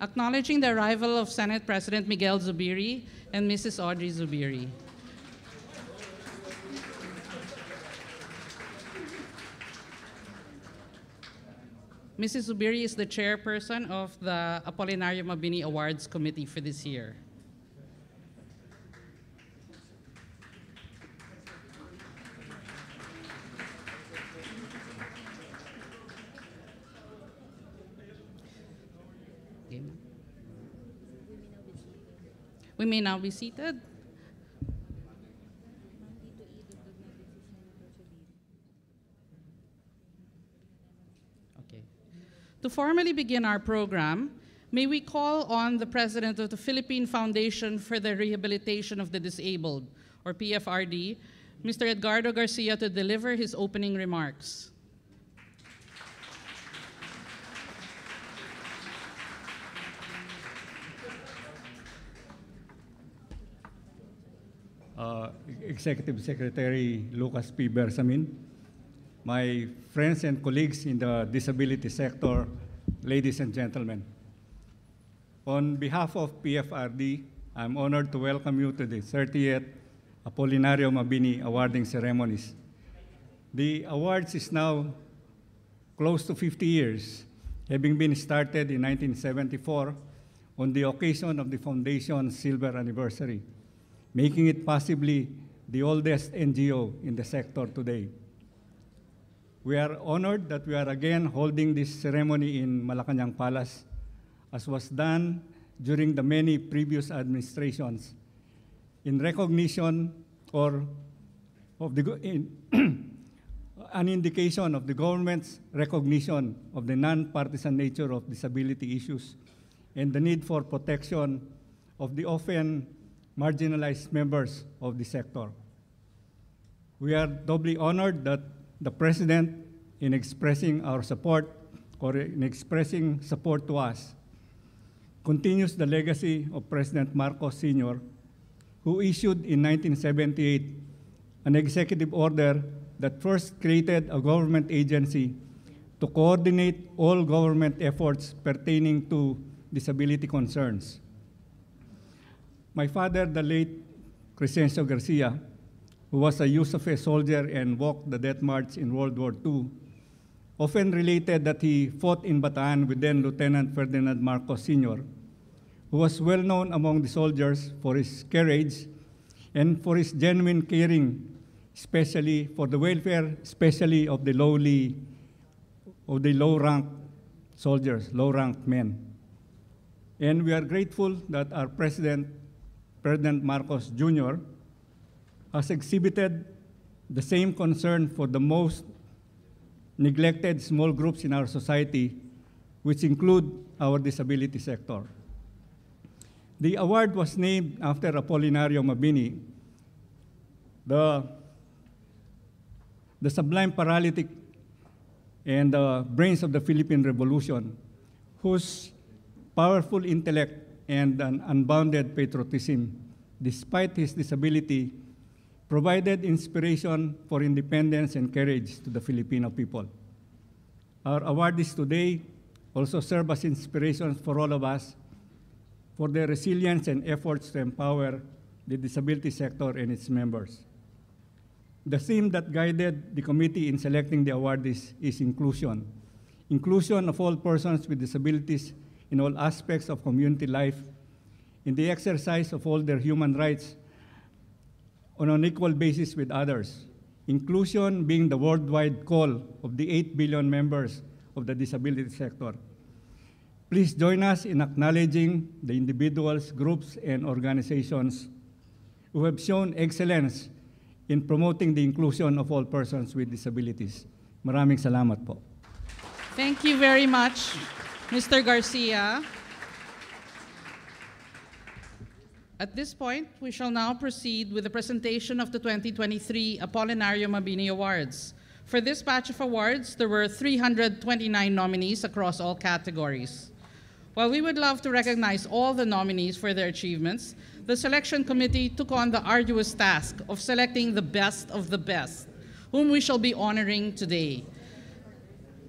acknowledging the arrival of Senate President Miguel Zubiri and Mrs. Audrey Zubiri. Mrs. Zubiri is the chairperson of the Apolinario Mabini Awards Committee for this year. We may now be seated. Okay. To formally begin our program, may we call on the President of the Philippine Foundation for the Rehabilitation of the Disabled, or PFRDI, Mr. Edgardo Garcia, to deliver his opening remarks. Executive Secretary Lucas P. Bersamin, my friends and colleagues in the disability sector, ladies and gentlemen. On behalf of PFRD, I'm honored to welcome you to the 30th Apolinario Mabini awarding ceremonies. The awards is now close to 50 years, having been started in 1974 on the occasion of the Foundation's silver anniversary, making it possibly the oldest NGO in the sector today. We are honored that we are again holding this ceremony in Malacañan Palace, as was done during the many previous administrations, in recognition or of an indication of the government's recognition of the non-partisan nature of disability issues and the need for protection of the often marginalized members of the sector. We are doubly honored that the President, in expressing our support or in expressing support to us, continues the legacy of President Marcos Sr., who issued in 1978 an executive order that first created a government agency to coordinate all government efforts pertaining to disability concerns. My father, the late Crescencio Garcia, who was a youth of a soldier and walked the death march in World War II, often related that he fought in Bataan with then Lieutenant Ferdinand Marcos Sr., who was well known among the soldiers for his courage and for his genuine caring, especially for the welfare, especially of the low-ranked soldiers, low-ranked men. And we are grateful that our President Marcos Jr., has exhibited the same concern for the most neglected small groups in our society, which include our disability sector. The award was named after Apolinario Mabini, the sublime paralytic and the brains of the Philippine Revolution, whose powerful intellect and an unbounded patriotism, despite his disability, provided inspiration for independence and courage to the Filipino people. Our awardees today also serve as inspirations for all of us for their resilience and efforts to empower the disability sector and its members. The theme that guided the committee in selecting the awardees is inclusion. Inclusion of all persons with disabilities in all aspects of community life, in the exercise of all their human rights on an equal basis with others. Inclusion being the worldwide call of the 8 billion members of the disability sector. Please join us in acknowledging the individuals, groups, and organizations who have shown excellence in promoting the inclusion of all persons with disabilities. Maraming salamat po. Thank you very much, Mr. Garcia. At this point, we shall now proceed with the presentation of the 2023 Apolinario Mabini Awards. For this batch of awards, there were 329 nominees across all categories. While we would love to recognize all the nominees for their achievements, the selection committee took on the arduous task of selecting the best of the best, whom we shall be honoring today.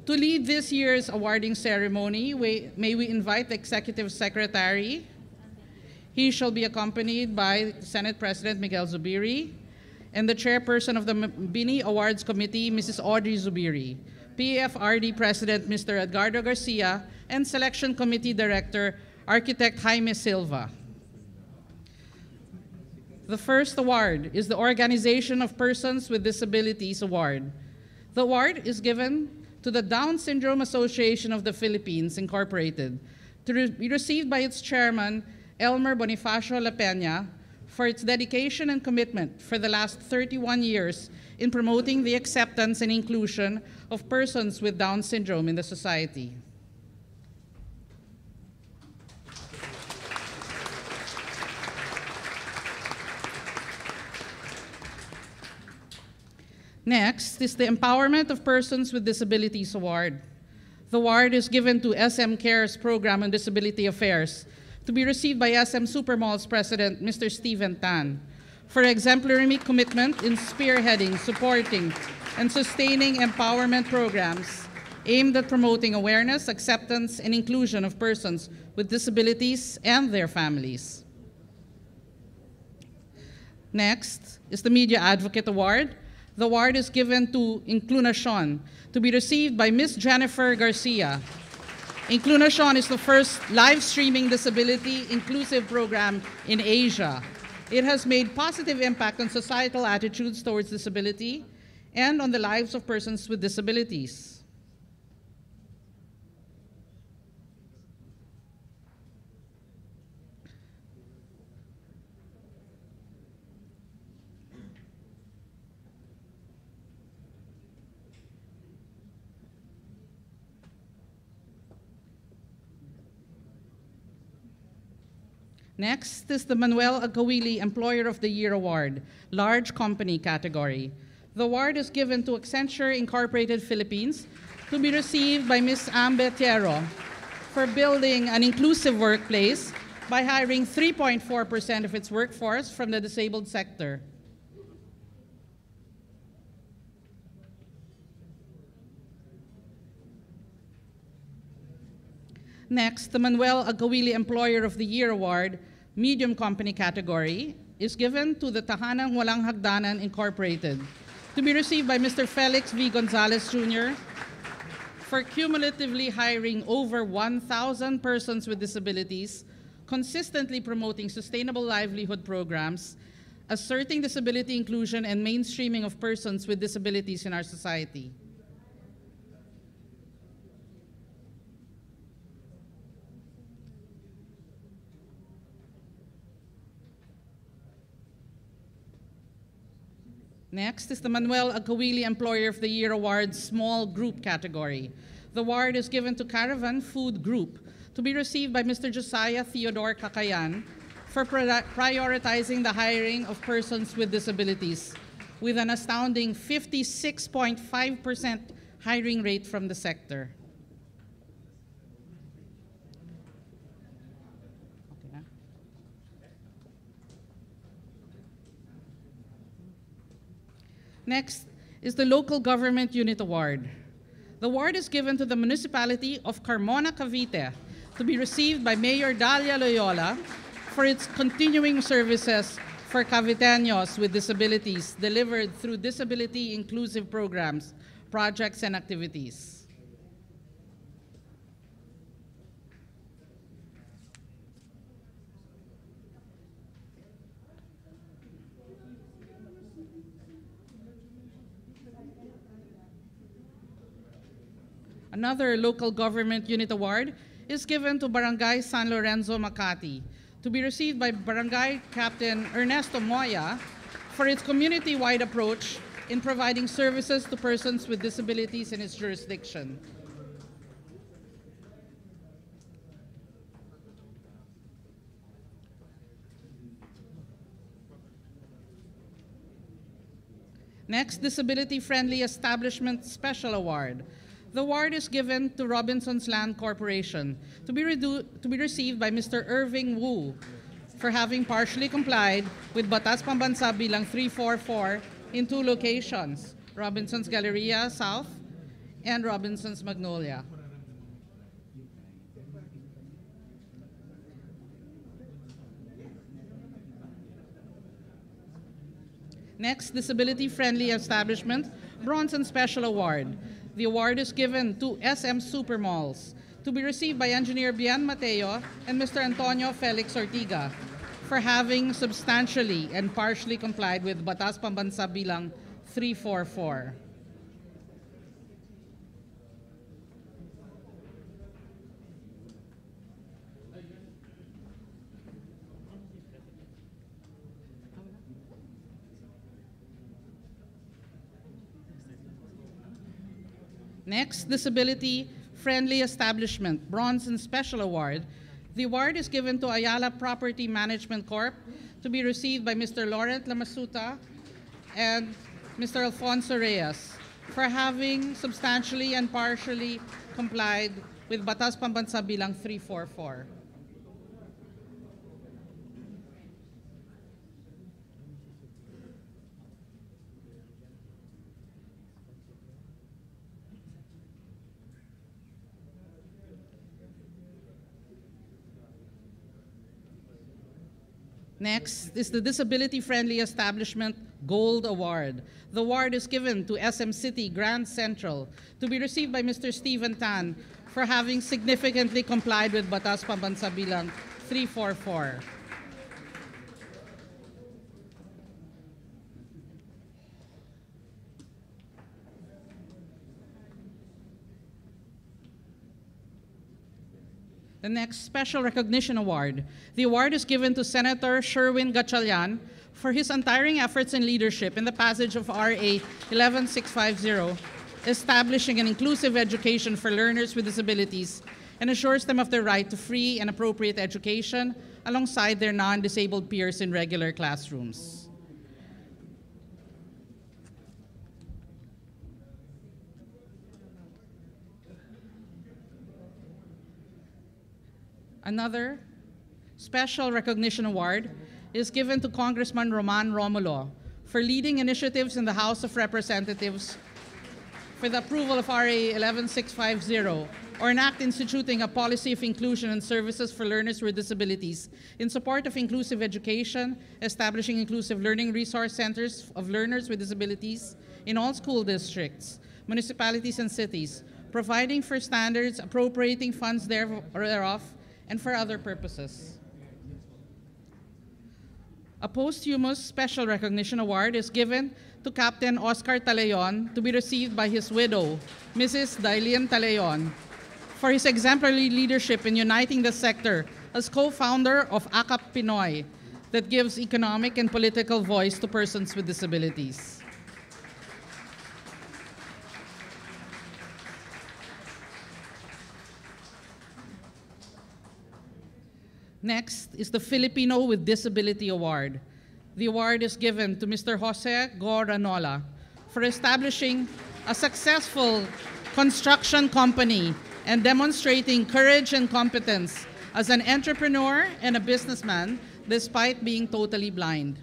To lead this year's awarding ceremony, may we invite the Executive Secretary. He shall be accompanied by Senate President Miguel Zubiri and the Chairperson of the Mabini Awards Committee, Mrs. Audrey Zubiri, PFRDI President Mr. Edgardo Garcia, and Selection Committee Director Architect Jaime Silva. The first award is the Organization of Persons with Disabilities Award. The award is given to the Down Syndrome Association of the Philippines, Incorporated, to be received by its chairman, Elmer Bonifacio La Peña, for its dedication and commitment for the last 31 years in promoting the acceptance and inclusion of persons with Down syndrome in the society. Next is the Empowerment of Persons with Disabilities Award. The award is given to SM Cares Program on Disability Affairs, to be received by SM Supermall's President, Mr. Stephen Tan, for exemplary commitment in spearheading, supporting, and sustaining empowerment programs aimed at promoting awareness, acceptance, and inclusion of persons with disabilities and their families. Next is the Media Advocate Award. The award is given to Inclunacion, to be received by Ms. Jennifer Garcia. Inclunacion is the first live streaming disability inclusive program in Asia. It has made positive impact on societal attitudes towards disability and on the lives of persons with disabilities. Next is the Manuel Agcaoili Employer of the Year Award, Large Company category. The award is given to Accenture Incorporated Philippines, to be received by Ms. Ambe Tiero for building an inclusive workplace by hiring 3.4% of its workforce from the disabled sector. Next, the Manuel Agcaoili Employer of the Year Award, Medium Company category, is given to the Tahanang Walang Hagdanan Incorporated, to be received by Mr. Felix V. Gonzalez Jr. for cumulatively hiring over 1,000 persons with disabilities, consistently promoting sustainable livelihood programs, asserting disability inclusion and mainstreaming of persons with disabilities in our society. Next is the Manuel Agcaoili Employer of the Year Award Small Group category. The award is given to Caravan Food Group, to be received by Mr. Josiah Theodore Cakayan for prioritizing the hiring of persons with disabilities, with an astounding 56.5% hiring rate from the sector. Next is the Local Government Unit Award. The award is given to the Municipality of Carmona, Cavite, to be received by Mayor Dalia Loyola for its continuing services for Caviteños with disabilities delivered through disability inclusive programs, projects, and activities. Another Local Government Unit Award is given to Barangay San Lorenzo, Makati, to be received by Barangay Captain Ernesto Moya for its community-wide approach in providing services to persons with disabilities in its jurisdiction. Next, Disability Friendly Establishment Special Award. The award is given to Robinson's Land Corporation, to be received by Mr. Irving Wu for having partially complied with Batas Pambansa Bilang 344 in 2 locations, Robinson's Galleria South and Robinson's Magnolia. Next, Disability-Friendly Establishment, Bronze and Special Award. The award is given to SM Supermalls, to be received by Engineer Bian Mateo and Mr. Antonio Felix Ortiga for having substantially and partially complied with Batas Pambansa Bilang 344. Next, Disability-Friendly Establishment, Bronze and Special Award. The award is given to Ayala Property Management Corp. To be received by Mr. Laurent Lamasuta and Mr. Alfonso Reyes for having substantially and partially complied with Batas Pambansa Bilang 344. Next is the Disability-Friendly Establishment Gold Award. The award is given to SM City Grand Central, to be received by Mr. Stephen Tan for having significantly complied with Batas Pambansa Bilang 344. The next Special Recognition Award. The award is given to Senator Sherwin Gatchalian for his untiring efforts and leadership in the passage of RA 11650, establishing an inclusive education for learners with disabilities and assures them of their right to free and appropriate education alongside their non-disabled peers in regular classrooms. Another Special Recognition Award is given to Congressman Roman Romulo for leading initiatives in the House of Representatives for the approval of RA 11650, or an act instituting a policy of inclusion and services for learners with disabilities in support of inclusive education, establishing inclusive learning resource centers of learners with disabilities in all school districts, municipalities, and cities, providing for standards, appropriating funds thereof, and for other purposes. A posthumous Special Recognition Award is given to Captain Oscar Talayon, to be received by his widow, Mrs. Dailin Talayon, for his exemplary leadership in uniting the sector as co-founder of AKAP Pinoy, that gives economic and political voice to persons with disabilities. Next is the Filipino with Disability Award. The award is given to Mr. Jose Goranola for establishing a successful construction company and demonstrating courage and competence as an entrepreneur and a businessman despite being totally blind.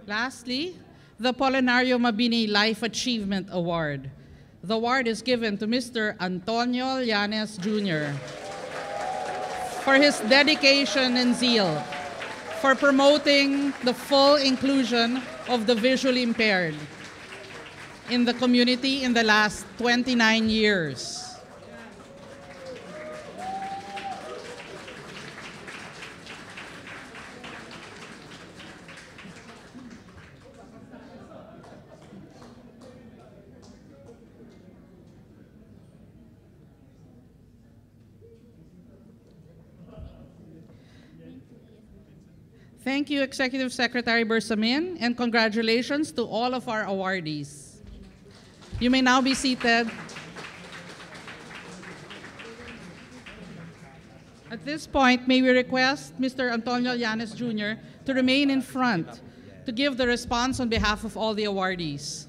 Lastly, the Apolinario Mabini Life Achievement Award. The award is given to Mr. Antonio Llanes Jr. for his dedication and zeal for promoting the full inclusion of the visually impaired in the community in the last 29 years. Thank you, Executive Secretary Bersamin, and congratulations to all of our awardees. You may now be seated. At this point, may we request Mr. Antonio Llanes Jr. to remain in front to give the response on behalf of all the awardees.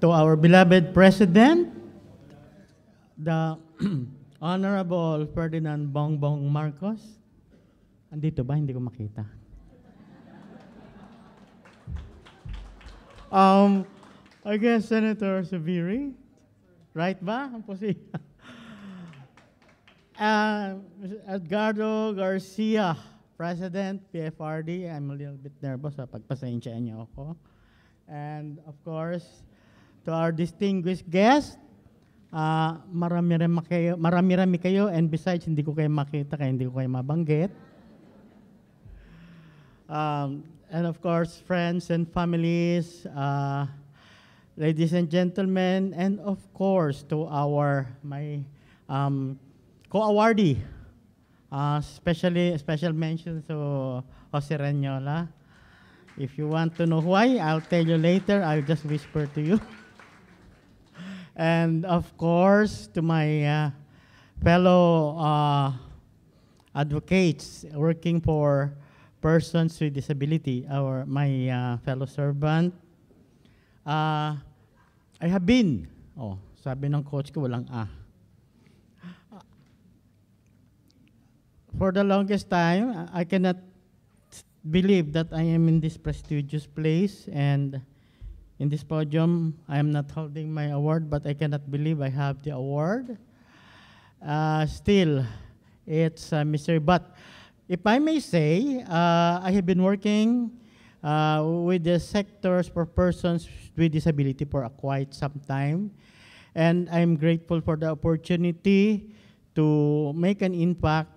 To our beloved President, the Honorable Ferdinand Bongbong Marcos. Andito ba? Hindi ko makita. I guess Senator Zubiri. Right ba? Ang posible. Edgardo Garcia, President, PFRDI. I'm a little bit nervous. Pagpasensyaan niyo ako. And of course, to our distinguished guests, marami-rami kayo, and besides, hindi ko kayo makita, kaya hindi ko kayo mabanggit. And of course, friends and families, ladies and gentlemen, and of course, to my co-awardee, special mention to Jose Reñola. If you want to know why, I'll tell you later. I'll just whisper to you. And of course, to my fellow advocates working for persons with disability, my fellow servant, I have been, sabi ng coach ko, walang for the longest time, I cannot believe that I am in this prestigious place, and in this podium, I am not holding my award, but I cannot believe I have the award. Still, it's a mystery. But if I may say, I have been working with the sectors for persons with disability for quite some time, and I'm grateful for the opportunity to make an impact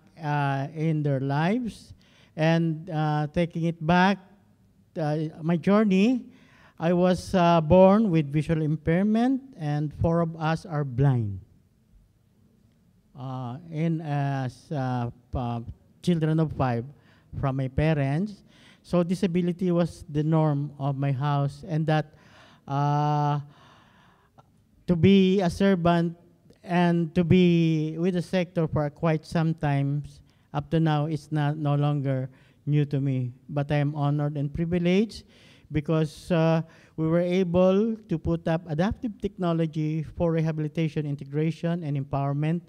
in their lives. And taking it back, my journey, I was born with visual impairment, and 4 of us are blind. As children of 5 from my parents. So disability was the norm of my house, and that to be a servant and to be with the sector for quite some time, up to now, it's no longer new to me. But I am honored and privileged because we were able to put up adaptive technology for rehabilitation, integration, and empowerment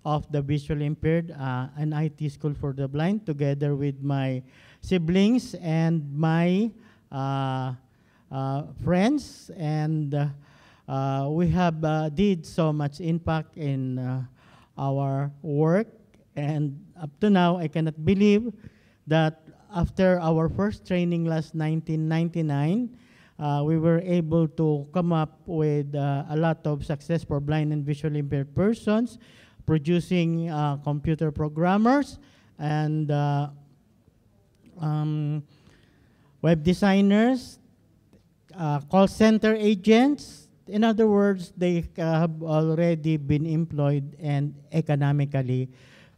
of the visually impaired, an IT school for the blind, together with my siblings and my friends. And we have did so much impact in our work. And up to now, I cannot believe that after our first training last 1999, we were able to come up with a lot of success for blind and visually impaired persons, producing computer programmers and web designers, call center agents. In other words, they have already been employed and economically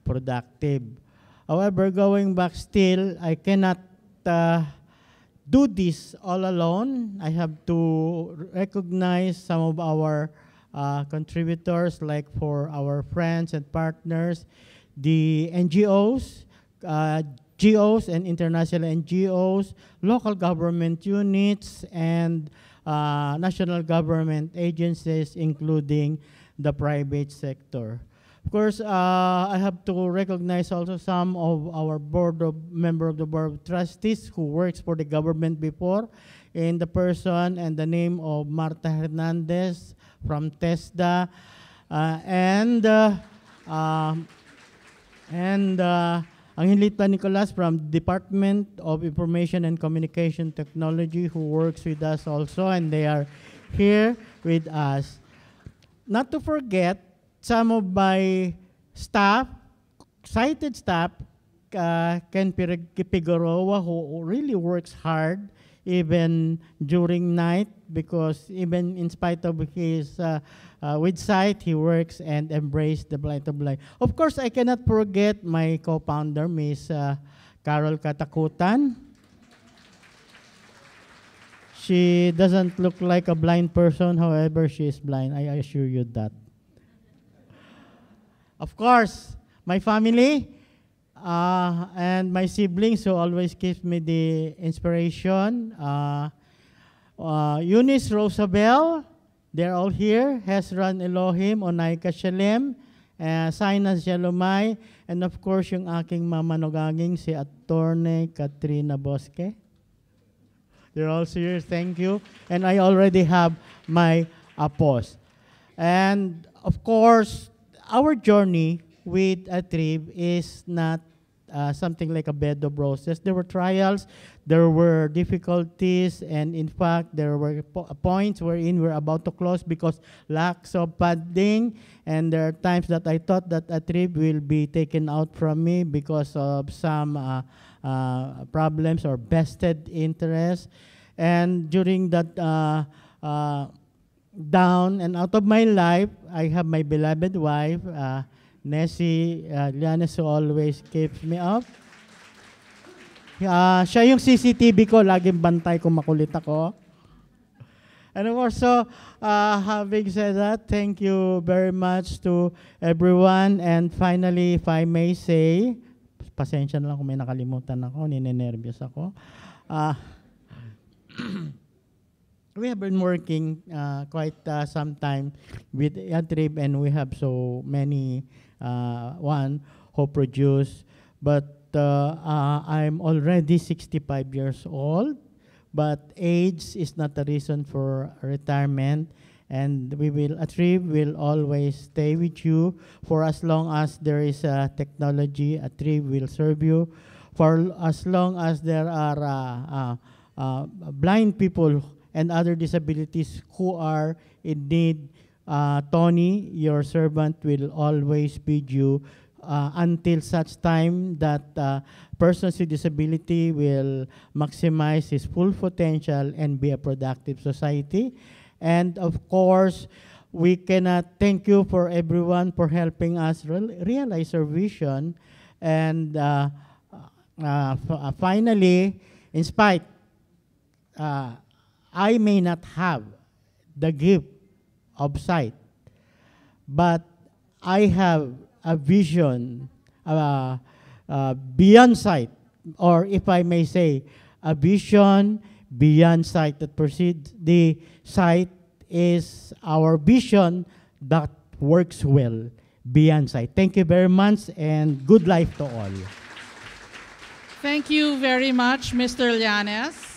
productive. However, going back still, I cannot do this all alone. I have to recognize some of our contributors, like for our friends and partners, the NGOs, GOs and international NGOs, local government units, and national government agencies, including the private sector. Of course, I have to recognize also some of our member of the Board of Trustees who works for the government before, in the person and the name of Marta Hernandez from TESDA, and Angelita Nicolas from Department of Information and Communication Technology, who works with us also, and they are here with us. Not to forget, some of my staff, cited staff, Ken Figueroa, who really works hard even during night, because even in spite of his with sight, he works and embraces the plight of blind. Of course, I cannot forget my co-founder, Miss Carol Katakutan. She doesn't look like a blind person, however, she is blind. I assure you that. Of course, my family and my siblings who always give me the inspiration. Eunice Rosabel, they're all here. Hezron Elohim, Onaika Shalem, Sinas Shalomay, and of course, yung aking mamanogaging si Attorney Katrina Bosque. They're all here, thank you. And I already have my apos. And of course, our journey with ATRIB is not something like a bed of roses. There were trials, there were difficulties, and in fact, there were points wherein we're about to close because lacks of funding, and there are times that I thought that ATRIB will be taken out from me because of some problems or vested interest. And during that down and out of my life, I have my beloved wife, Nessie Llanes, who always keeps me up. Siya yung CCTV ko, laging bantay kung makulit ako. And also, having said that, thank you very much to everyone. And finally, if I may say, pasensya na lang kung may nakalimutan ako, ninenervyos ako. We have been working quite some time with ATRIB, and we have so many one who produce. But I'm already 65 years old, but age is not a reason for retirement. And ATRIB will always stay with you for as long as there is technology. ATRIB will serve you for as long as there are blind people and other disabilities who are in need. Tony, your servant, will always feed you until such time that persons with disability will maximize his full potential and be a productive society. And of course, we cannot thank you for everyone for helping us realize our vision. And finally, in spite, I may not have the gift of sight, but I have a vision beyond sight, or if I may say, a vision beyond sight that precedes the sight is our vision that works well beyond sight. Thank you very much, and good life to all. Thank you very much, Mr. Llanes.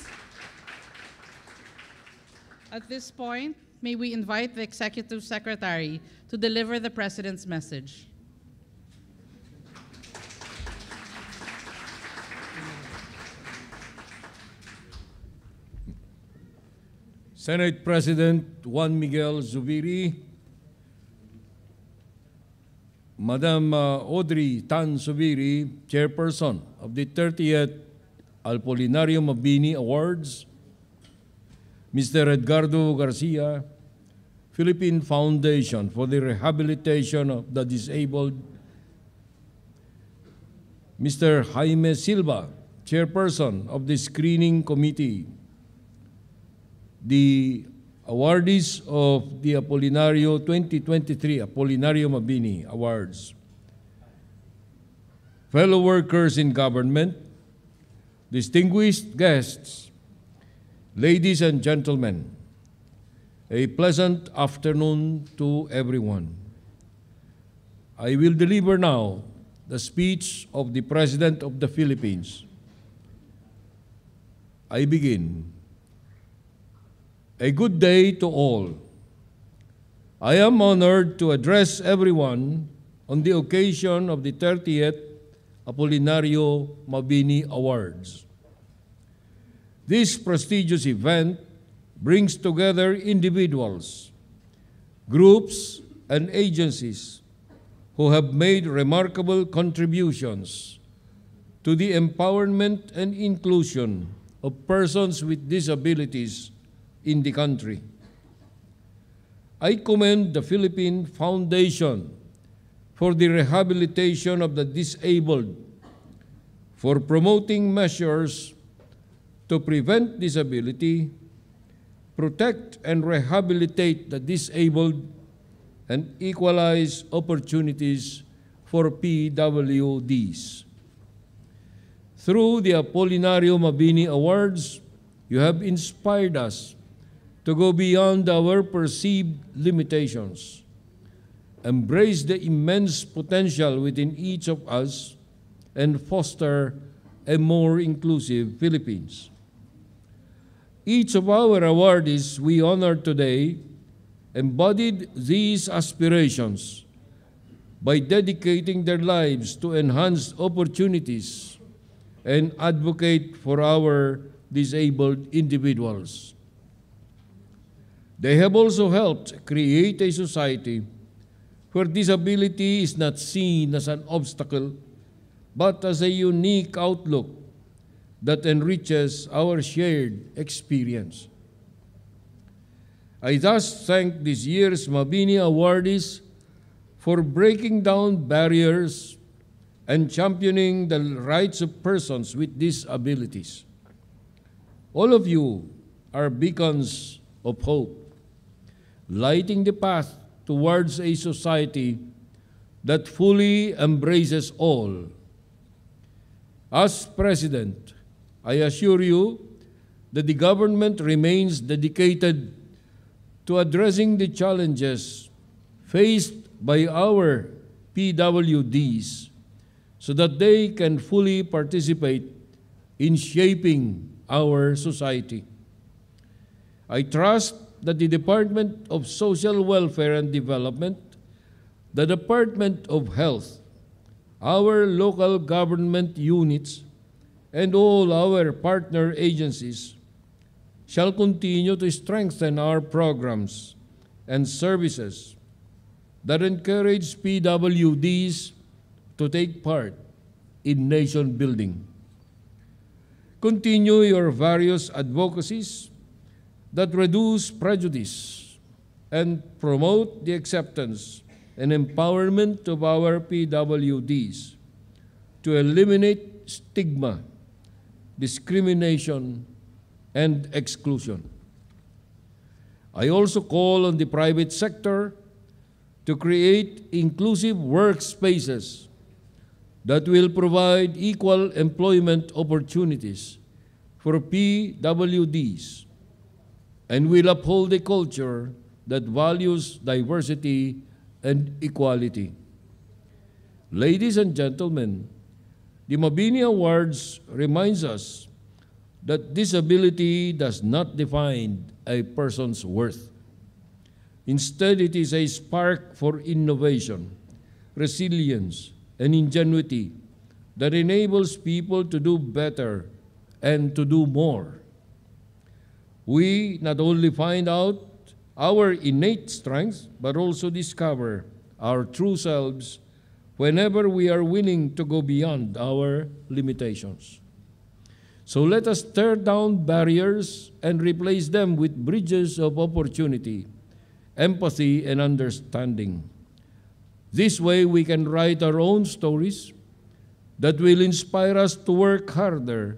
At this point, may we invite the Executive Secretary to deliver the President's message. Senate President Juan Miguel Zubiri, Madam Audrey Tan Zubiri, Chairperson of the 30th Apolinario Mabini Awards, Mr. Edgardo Garcia, Philippine Foundation for the Rehabilitation of the Disabled, Mr. Jaime Silva, Chairperson of the Screening Committee, the awardees of the Apolinario 2023 Apolinario Mabini Awards, fellow workers in government, distinguished guests, ladies and gentlemen, a pleasant afternoon to everyone. I will deliver now the speech of the President of the Philippines. I begin. A good day to all. I am honored to address everyone on the occasion of the 30th Apolinario Mabini Awards. This prestigious event brings together individuals, groups, and agencies who have made remarkable contributions to the empowerment and inclusion of persons with disabilities in the country. I commend the Philippine Foundation for the Rehabilitation of the Disabled for promoting measures to prevent disability, protect and rehabilitate the disabled, and equalize opportunities for PWDs. Through the Apolinario Mabini Awards, you have inspired us to go beyond our perceived limitations, embrace the immense potential within each of us, and foster a more inclusive Philippines. Each of our awardees we honor today embodied these aspirations by dedicating their lives to enhance opportunities and advocate for our disabled individuals. They have also helped create a society where disability is not seen as an obstacle, but as a unique outlook that enriches our shared experience. I thus thank this year's Mabini awardees for breaking down barriers and championing the rights of persons with disabilities. All of you are beacons of hope, lighting the path towards a society that fully embraces all. As President, I assure you that the government remains dedicated to addressing the challenges faced by our PWDs so that they can fully participate in shaping our society. I trust that the Department of Social Welfare and Development, the Department of Health, our local government units, and all our partner agencies shall continue to strengthen our programs and services that encourage PWDs to take part in nation building. Continue your various advocacies that reduce prejudice and promote the acceptance and empowerment of our PWDs to eliminate stigma, discrimination, and exclusion. I also call on the private sector to create inclusive workspaces that will provide equal employment opportunities for PWDs and will uphold a culture that values diversity and equality. Ladies and gentlemen, the Mabini Awards reminds us that disability does not define a person's worth. Instead, it is a spark for innovation, resilience, and ingenuity that enables people to do better and to do more. We not only find out our innate strengths, but also discover our true selves whenever we are willing to go beyond our limitations. So let us tear down barriers and replace them with bridges of opportunity, empathy, and understanding. This way we can write our own stories that will inspire us to work harder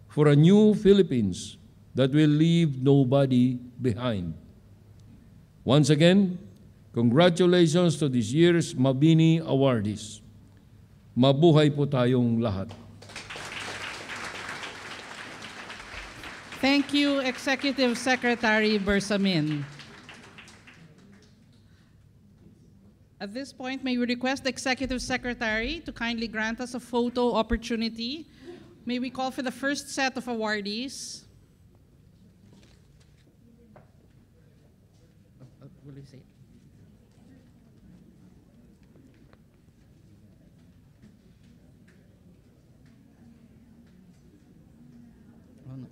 for a new Philippines that will leave nobody behind. Once again, congratulations to this year's Mabini awardees. Mabuhay po tayong lahat. Thank you, Executive Secretary Bersamin. At this point, may we request the Executive Secretary to kindly grant us a photo opportunity. May we call for the first set of awardees. Will you say it? Oh, no.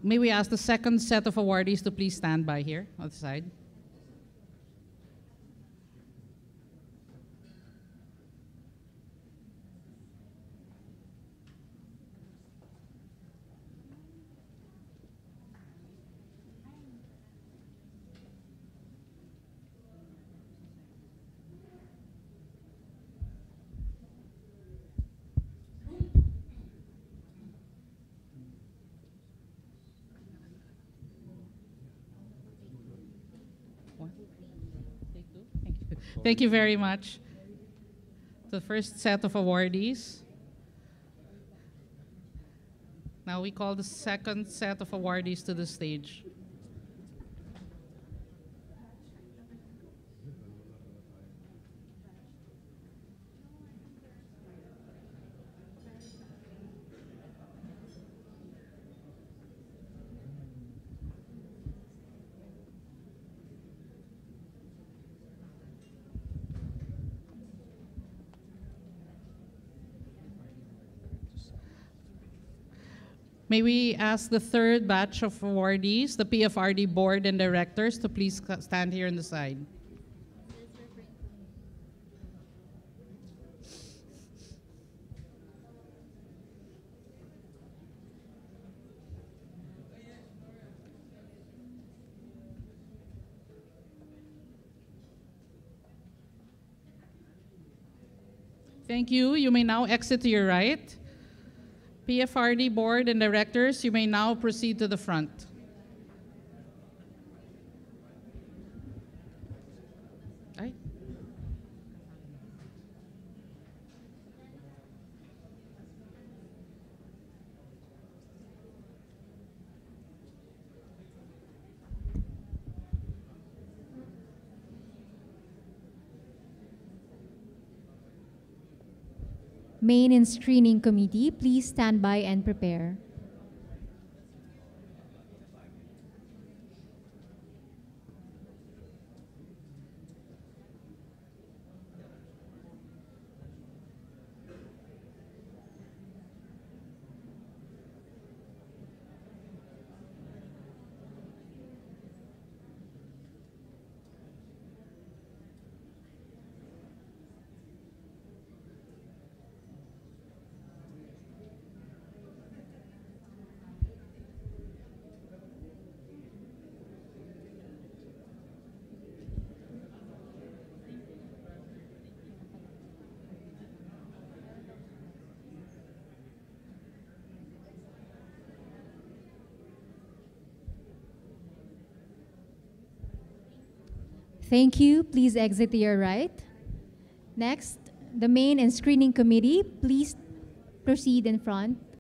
May we ask the second set of awardees to please stand by here on the side. Thank you very much. The first set of awardees. Now we call the second set of awardees to the stage. May we ask the third batch of awardees, the PFRD board and directors, to please stand here on the side. Thank you. You may now exit to your right. PFRD board and directors, you may now proceed to the front. Aye. Main and Screening Committee, please stand by and prepare. Thank you. Please exit to your right. Next, the Main and Screening Committee, please proceed in front.